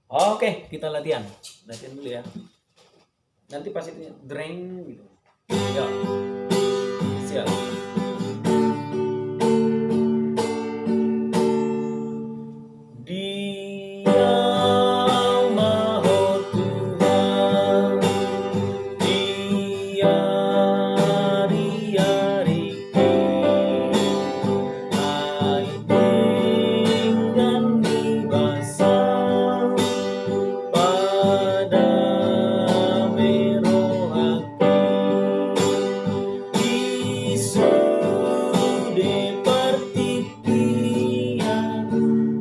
Oke, kita latihan. Latihan dulu ya. Nanti pas itu dreng gitu. Ya, siap. Dia Maha Tuhan, Dia Riki, Aiding dan Nibasa, pada merohaki, Isu de partikian,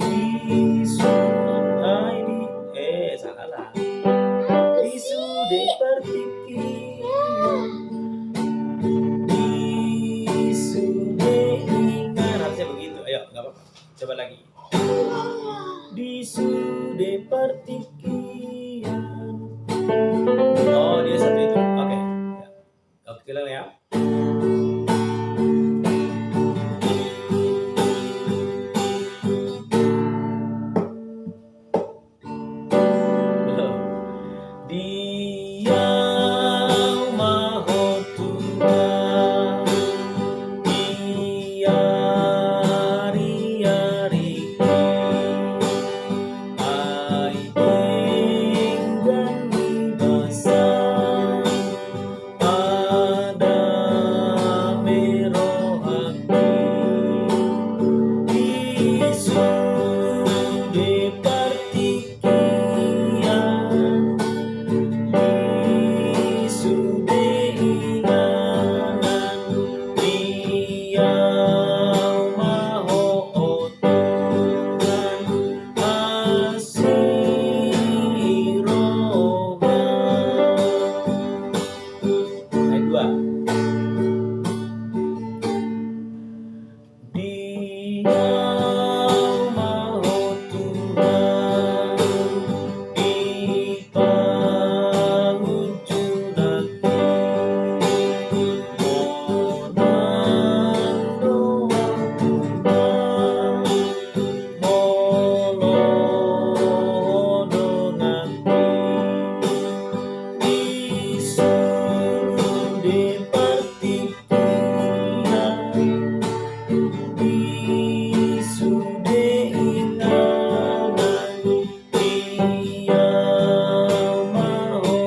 Isu salah. Isu de partikian, Isu de ingan, harusnya begitu. Ayo, nggak apa-apa. Coba lagi. Isu de partikian. Oh, dia satu itu. Oke. Ya. Oke, kita ya. Belum. Dia Maha Tuhan, Dia Riki, Aiding dan Nibasa, pada merohaki, Isu de partikian, Isu de inganan, Dia Maha Tuhan, Asiroba. Ayat 2. Dia Maha Tuhan, Ipangujunaki, Monando Tuhan, Molodonaki, Isu de partikian, Isu de inganan, Dia Maha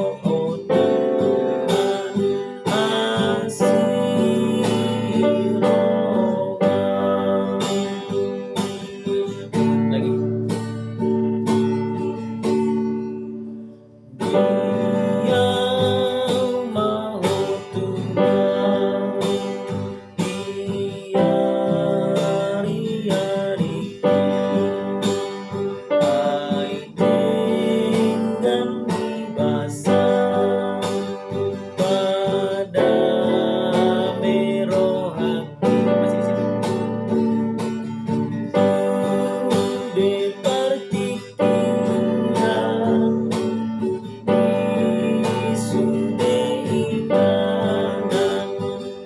Tuhan, Asiroba. Lagi. Dia Maha Tuhan, Dia Riki, Aiding dan Nibasa, pada merohaki. Masih di situ. De partikian, Isu de inganan,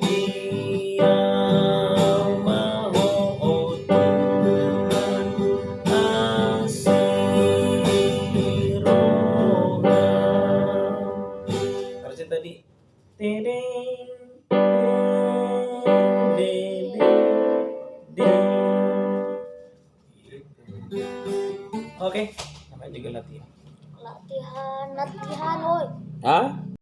Dia Maha Tuhan, Asiroba. Harusnya tadi dedeng, dedeng, dedeng. Oke, namanya juga latihan. Latihan, latihan, woi. Hah?